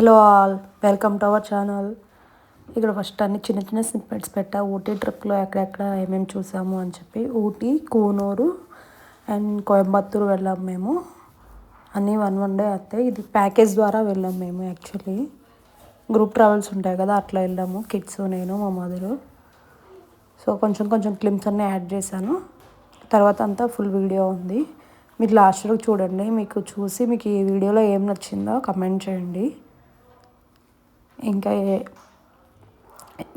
Hello all, welcome to our channel. ఇక్కడ first అన్ని చిన్న చిన్న స్నిప్పెట్స్ పెట్టా ఊటీ ట్రిప్లో ఎక్కడెక్కడ ఏమేమి చూసాము అని చెప్పి. ఊటీ, కూనూరు అండ్ కోయంబత్తూరు వెళ్ళాము మేము. అన్నీ వన్ డే అయితే ఇది ప్యాకేజ్ ద్వారా వెళ్ళాము మేము. యాక్చువల్లీ గ్రూప్ ట్రావెల్స్ ఉంటాయి కదా, అట్లా వెళ్ళాము. కిడ్స్, నేను, మా మదరు. సో కొంచెం కొంచెం క్లిప్స్ అన్నీ యాడ్ చేశాను. తర్వాత అంతా ఫుల్ వీడియో ఉంది, మీరు లాస్ట్ వరకు చూడండి. మీకు చూసి మీకు ఈ వీడియోలో ఏం నచ్చిందో కమెంట్ చేయండి. ఇంకా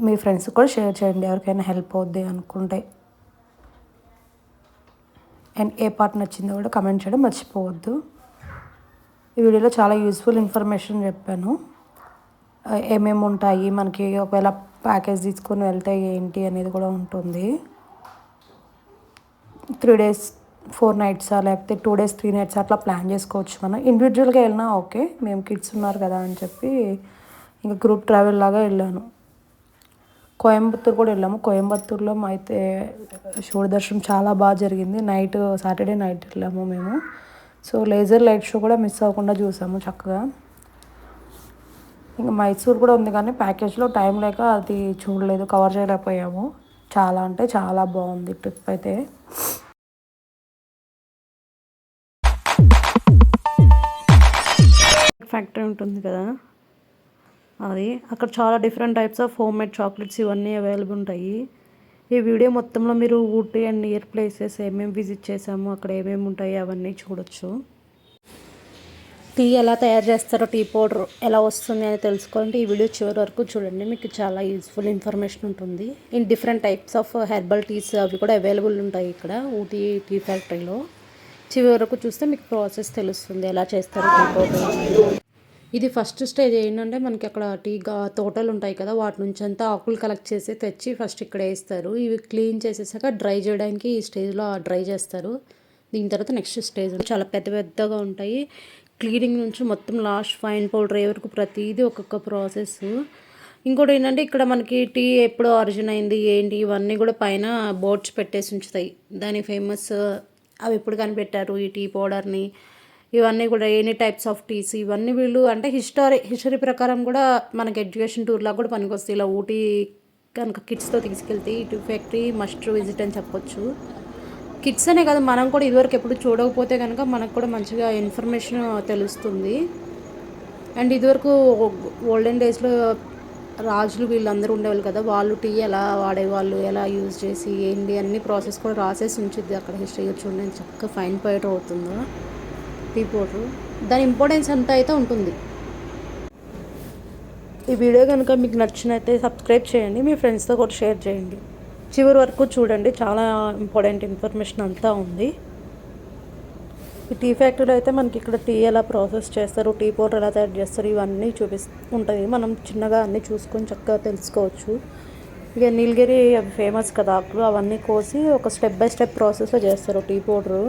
మీ ఫ్రెండ్స్ కూడా షేర్ చేయండి ఎవరికైనా హెల్ప్ అవుద్ది అనుకుంటే. అండ్ ఏ పార్ట్ నచ్చిందో కూడా కమెంట్ చేయడం మర్చిపోవద్దు. ఈ వీడియోలో చాలా యూస్ఫుల్ ఇన్ఫర్మేషన్ చెప్పాను. ఏమేమి ఉంటాయి మనకి, ఒకవేళ ప్యాకేజ్ తీసుకొని వెళ్తే ఏంటి అనేది కూడా ఉంటుంది. 3 days 4 nights లేకపోతే 2 days 3 nights అట్లా ప్లాన్ చేసుకోవచ్చు. మనం ఇండివిజువల్గా వెళ్ళినా ఓకే. మేము కిడ్స్ ఉన్నారు కదా అని చెప్పి ఇంకా గ్రూప్ ట్రావెల్ లాగా వెళ్ళాను. కోయంబత్తూరు కూడా వెళ్ళాము. కోయంబత్తూరులో అయితే శివుడి దర్శనం చాలా బాగా జరిగింది. సాటర్డే నైట్ వెళ్ళాము మేము. సో లేజర్ లైట్ షో కూడా మిస్ అవ్వకుండా చూసాము చక్కగా. ఇంకా మైసూర్ కూడా ఉంది కానీ ప్యాకేజ్లో టైం లేక అది చూడలేదు, కవర్ చేయలేకపోయాము. చాలా అంటే చాలా బాగుంది ట్రిప్ అయితే. ఫ్యాక్టరీ ఉంటుంది కదా, అది అక్కడ చాలా different types of home made chocolates ఇవన్నీ అవైలబుల్ ఉంటాయి. ఈ వీడియో మొత్తంలో మీరు ఊటీ అండ్ నియర్ ప్లేసెస్ ఏమేమి విజిట్ చేసాము, అక్కడ ఏమేమి ఉంటాయి అవన్నీ చూడొచ్చు. టీ ఎలా తయారు చేస్తారో, టీ పౌడర్ ఎలా వస్తుంది అని తెలుసుకోవాలంటే ఈ వీడియో చివరి వరకు చూడండి. మీకు చాలా యూస్ఫుల్ ఇన్ఫర్మేషన్ ఉంటుంది. In different types of herbal teas అవి కూడా అవైలబుల్ ఉంటాయి ఇక్కడ ఊటీ టీ ఫ్యాక్టరీలో. చివరి వరకు చూస్తే మీకు ప్రాసెస్ తెలుస్తుంది ఎలా చేస్తారో టీ పౌడర్. ఇది ఫస్ట్ స్టేజ్ ఏంటంటే మనకి అక్కడ తోటలు ఉంటాయి కదా, వాటి నుంచి అంతా ఆకులు కలెక్ట్ చేసి తెచ్చి ఫస్ట్ ఇక్కడ వేస్తారు. ఇవి క్లీన్ చేసేసాక డ్రై చేయడానికి ఈ స్టేజ్లో డ్రై చేస్తారు. దీని తర్వాత నెక్స్ట్ స్టేజ్ చాలా పెద్ద పెద్దగా ఉంటాయి. క్లీనింగ్ నుంచి మొత్తం లాస్ట్ ఫైన్ పౌడర్ వరకు ప్రతిదీ ఒక్కొక్క ప్రాసెస్. ఇంకోటి ఏంటంటే ఇక్కడ మనకి టీ ఎప్పుడు ఆరిజిన్ అయింది ఏంటి ఇవన్నీ కూడా పైన బోర్డ్స్ పెట్టేసి ఉంచుతాయి. దాని ఫేమస్ అవి ఎప్పుడు కనిపెట్టారు ఈ టీ పౌడర్ని, ఇవన్నీ కూడా ఎనీ టైప్స్ ఆఫ్ టీస్ ఇవన్నీ వీళ్ళు అంటే హిస్టరీ ప్రకారం కూడా మనకి ఎడ్యుకేషన్ టూర్లా కూడా పనికొస్తాయి. ఇలా ఊటీ కనుక కిడ్స్తో తీసుకెళ్తే ఈ టీ ఫ్యాక్టరీ మస్ట్ విజిట్ అని చెప్పొచ్చు. కిడ్స్ అనే కాదు, మనం కూడా ఇదివరకు ఎప్పుడు చూడకపోతే కనుక మనకు కూడా మంచిగా ఇన్ఫర్మేషన్ తెలుస్తుంది. అండ్ ఇదివరకు ఓల్డెన్ డేస్లో రాజులు వీళ్ళందరూ ఉండేవాళ్ళు కదా, వాళ్ళు టీ ఎలా వాడేవాళ్ళు, ఎలా యూజ్ చేసి ఏంటి అన్ని ప్రాసెస్ కూడా రాసేసి ఉంచుద్ది అక్కడ హిస్టరీ. చూడండి చక్కగా ఫైన్ పౌడర్ అవుతుందో టీ పౌడర్, దాని ఇంపార్టెన్స్ అంతా అయితే ఉంటుంది. ఈ వీడియో కనుక మీకు నచ్చినైతే సబ్స్క్రైబ్ చేయండి, మీ ఫ్రెండ్స్తో కూడా షేర్ చేయండి. చివరి వరకు చూడండి, చాలా ఇంపార్టెంట్ ఇన్ఫర్మేషన్ అంతా ఉంది. ఈ టీ ఫ్యాక్టరీలో అయితే మనకి ఇక్కడ టీ ఎలా ప్రాసెస్ చేస్తారు, టీ పౌడర్ ఎలా తయారు చేస్తారు ఇవన్నీ ఉంటుంది. మనం చిన్నగా అన్నీ చూసుకొని చక్కగా తెలుసుకోవచ్చు. ఇక నీలగిరి అవి ఫేమస్ కదా ఆకులు, అవన్నీ కోసి ఒక స్టెప్ బై స్టెప్ ప్రాసెస్లో చేస్తారు టీ పౌడరు.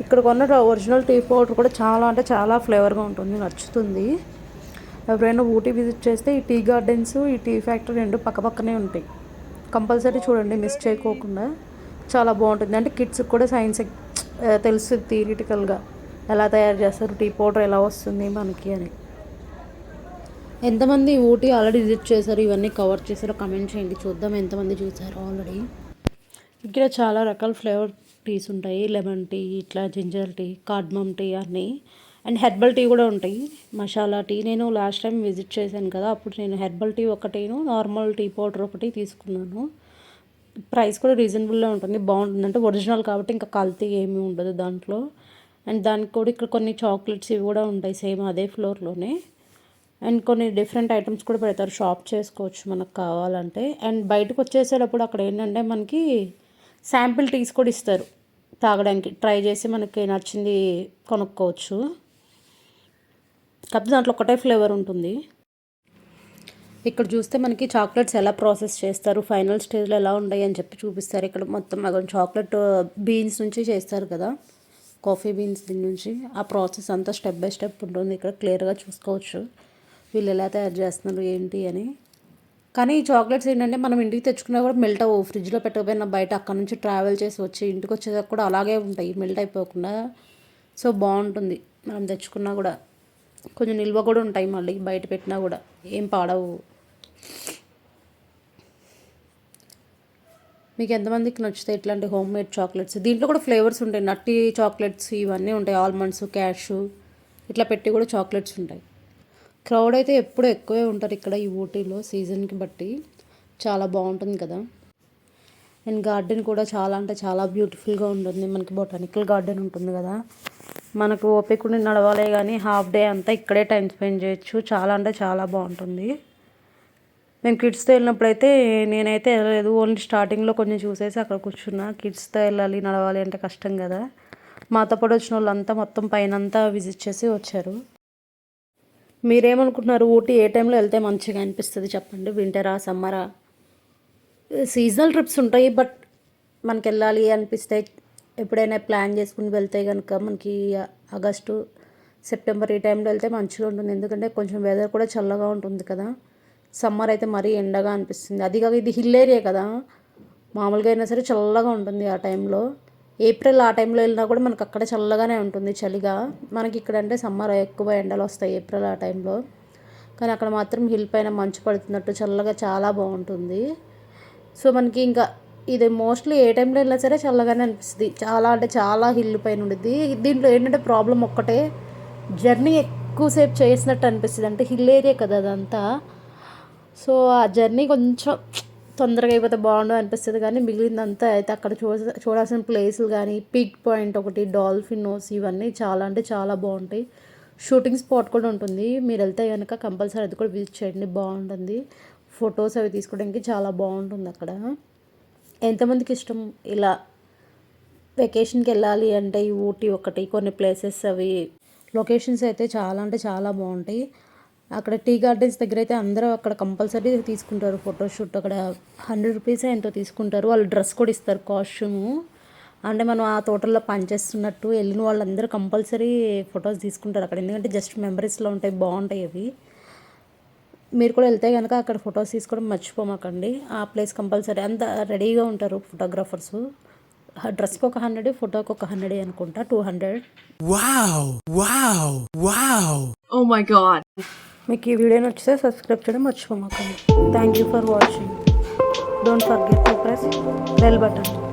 ఇక్కడ కొన్న ఒరిజినల్ టీ పౌడర్ కూడా చాలా అంటే చాలా ఫ్లేవర్గా ఉంటుంది, నచ్చుతుంది. ఎవరైనా ఊటీ విజిట్ చేస్తే ఈ టీ గార్డెన్స్, ఈ టీ ఫ్యాక్టరీ రెండు పక్కపక్కనే ఉంటాయి. కంపల్సరీ చూడండి, మిస్ చేయకోకుండా. చాలా బాగుంటుంది. అంటే కిడ్స్కి కూడా సైన్స్ తెలుస్తుంది థియరిటికల్గా ఎలా తయారు చేస్తారు, టీ పౌడర్ ఎలా వస్తుంది మనకి అని. ఎంతమంది ఊటీ ఆల్రెడీ విజిట్ చేశారు, ఇవన్నీ కవర్ చేశారో కమెంట్ చేయండి, చూద్దాం ఎంతమంది చూసారు ఆల్రెడీ. ఇక్కడ చాలా రకాల ఫ్లేవర్ టీస్ ఉంటాయి. లెమన్ టీ, ఇట్లా జింజర్ టీ, కార్డమమ్ టీ అన్నీ. అండ్ హెర్బల్ టీ కూడా ఉంటాయి, మసాలా టీ. నేను లాస్ట్ టైం విజిట్ చేశాను కదా, అప్పుడు నేను హెర్బల్ టీ ఒకటేను నార్మల్ టీ పౌడర్ ఒకటి తీసుకున్నాను. ప్రైస్ కూడా రీజనబుల్లో ఉంటుంది, బాగుంటుంది. అంటే ఒరిజినల్ కాబట్టి ఇంకా కల్తీ ఏమీ ఉండదు దాంట్లో. అండ్ దానికి కూడా ఇక్కడ కొన్ని చాక్లెట్స్ ఇవి కూడా ఉంటాయి సేమ్ అదే ఫ్లోర్లోనే. అండ్ కొన్ని డిఫరెంట్ ఐటమ్స్ కూడా పెడతారు, షాప్ చేసుకోవచ్చు మనకు కావాలంటే. అండ్ బయటకు వచ్చేసేటప్పుడు అక్కడ ఏంటంటే మనకి శాంపిల్ టీస్ కూడా ఇస్తారు తాగడానికి, ట్రై చేసి మనకి నచ్చింది కొనుక్కోవచ్చు. కాకపోతే దాంట్లో ఒకటే ఫ్లేవర్ ఉంటుంది. ఇక్కడ చూస్తే మనకి చాక్లెట్స్ ఎలా ప్రాసెస్ చేస్తారు, ఫైనల్ స్టేజ్లో ఎలా ఉంటాయి అని చెప్పి చూపిస్తారు. ఇక్కడ మొత్తం చాక్లెట్ బీన్స్ నుంచి చేస్తారు కదా, కాఫీ బీన్స్ దీని నుంచి. ఆ ప్రాసెస్ అంతా స్టెప్ బై స్టెప్ ఉంటుంది, ఇక్కడ క్లియర్గా చూసుకోవచ్చు వీళ్ళు ఎలా తయారు చేస్తున్నారు ఏంటి అని. కానీ ఈ చాక్లెట్స్ ఏంటంటే మనం ఇంటికి తెచ్చుకున్నా కూడా మెల్ట్ అవ్వవు, ఫ్రిడ్జ్లో పెట్టకపోయినా బయట అక్కడ నుంచి ట్రావెల్ చేసి వచ్చి ఇంటికి వచ్చేదాకా కూడా అలాగే ఉంటాయి, మెల్ట్ అయిపోకుండా. సో బాగుంటుంది మనం తెచ్చుకున్నా కూడా. కొంచెం నిల్వ కూడా ఉంటాయి, మళ్ళీ బయట పెట్టినా కూడా ఏం పాడవు. మీకు ఎంతమందికి నచ్చుతాయి ఇట్లాంటి హోమ్ మేడ్ చాక్లెట్స్? దీంట్లో కూడా ఫ్లేవర్స్ ఉంటాయి, నట్టి చాక్లెట్స్ ఇవన్నీ ఉంటాయి, ఆల్మండ్స్, క్యాషు ఇట్లా పెట్టి కూడా చాక్లెట్స్ ఉంటాయి. క్రౌడ్ అయితే ఎప్పుడు ఎక్కువే ఉంటారు ఇక్కడ ఈ ఊటీలో సీజన్కి బట్టి. చాలా బాగుంటుంది కదా. అండ్ గార్డెన్ కూడా చాలా అంటే చాలా బ్యూటిఫుల్గా ఉంటుంది. మనకి బొటానికల్ గార్డెన్ ఉంటుంది కదా, మనకు ఓపిక ఉండి నడవాలే కానీ హాఫ్ డే అంతా ఇక్కడే టైం స్పెండ్ చేయొచ్చు. చాలా అంటే చాలా బాగుంటుంది. మేము కిడ్స్తో వెళ్ళినప్పుడైతే నేనైతే వెళ్ళలేదు, ఓన్లీ స్టార్టింగ్లో కొంచెం చూసేసి అక్కడ కూర్చున్నా. కిడ్స్తో వెళ్ళాలి నడవాలి అంటే కష్టం కదా. మాతో పాటు వచ్చిన వాళ్ళంతా మొత్తం పైనంతా విజిట్ చేసి వచ్చారు. మీరేమనుకుంటున్నారు, ఊటీ ఏ టైంలో వెళ్తే మంచిగా అనిపిస్తుంది చెప్పండి? వింటరా, సమ్మరా? సీజనల్ ట్రిప్స్ ఉంటాయి, బట్ మనకి వెళ్ళాలి అనిపిస్తే ఎప్పుడైనా ప్లాన్ చేసుకుని వెళ్తే కనుక మనకి ఆగస్టు, సెప్టెంబర్ ఈ టైంలో వెళ్తే మంచిగా ఉంటుంది. ఎందుకంటే కొంచెం వెదర్ కూడా చల్లగా ఉంటుంది కదా. సమ్మర్ అయితే మరీ ఎండగా అనిపిస్తుంది. అది కాక ఇది హిల్ ఏరియా కదా, మామూలుగా అయినా సరే చల్లగా ఉంటుంది ఆ టైంలో. ఏప్రిల్ ఆ టైంలో వెళ్ళినా కూడా మనకు అక్కడ చల్లగానే ఉంటుంది చలిగా. మనకి ఇక్కడ అంటే సమ్మర్ ఎక్కువ ఎండలు వస్తాయి ఏప్రిల్ ఆ టైంలో, కానీ అక్కడ మాత్రం హిల్ పైన మంచు పడుతున్నట్టు చల్లగా చాలా బాగుంటుంది. సో మనకి ఇంకా ఇది మోస్ట్లీ ఏ టైంలో వెళ్ళినా సరే చల్లగానే అనిపిస్తుంది. చాలా అంటే చాలా హిల్ పైన ఉండేది. దీంట్లో ఏంటంటే ప్రాబ్లం ఒక్కటే, జర్నీ ఎక్కువసేపు చేసినట్టు అనిపిస్తుంది. అంటే హిల్ ఏరియా కదా అదంతా, సో ఆ జర్నీ కొంచెం తొందరగా అయిపోతే బాగుండు అనిపిస్తుంది. కానీ మిగిలిందంతా అయితే అక్కడ చూడాల్సిన ప్లేసులు కానీ, పీక్ పాయింట్ ఒకటి, డాల్ఫిన్ నోస్ ఇవన్నీ చాలా అంటే చాలా బాగుంటాయి. షూటింగ్ స్పాట్ కూడా ఉంటుంది, మీరు వెళ్తే కనుక కంపల్సరీ అది కూడా విజిట్ చేయండి, బాగుంటుంది. ఫొటోస్ అవి తీసుకోవడానికి చాలా బాగుంటుంది అక్కడ. ఎంతమందికి ఇష్టం ఇలా వెకేషన్కి వెళ్ళాలి అంటే ఈ ఊటీ ఒకటి, కొన్ని ప్లేసెస్ అవి లొకేషన్స్ అయితే చాలా అంటే చాలా బాగుంటాయి. అక్కడ టీ గార్డెన్స్ దగ్గర అయితే అందరూ అక్కడ కంపల్సరీ తీసుకుంటారు ఫోటోషూట్. అక్కడ 100 రూపీస్ ఎంతో తీసుకుంటారు. వాళ్ళు డ్రెస్ కూడా ఇస్తారు, కాస్ట్యూము. అంటే మనం ఆ తోటల్లో పనిచేస్తున్నట్టు వెళ్ళిన వాళ్ళందరూ కంపల్సరీ ఫొటోస్ తీసుకుంటారు అక్కడ, ఎందుకంటే జస్ట్ మెమరీస్లో ఉంటాయి, బాగుంటాయి అవి. మీరు కూడా వెళ్తే కనుక అక్కడ ఫొటోస్ తీసుకోవడం మర్చిపోమాకండి. ఆ ప్లేస్ కంపల్సరీ అంత రెడీగా ఉంటారు ఫోటోగ్రాఫర్స్. డ్రెస్కి ఒక 100, ఫోటోకి ఒక 100 అనుకుంటా, 200. Wow wow wow Oh my god. మీకు ఈ వీడియో నచ్చితే సబ్స్క్రైబ్ చేయడం మర్చిపోమాకండి. Thank you for watching. Don't forget to press bell button.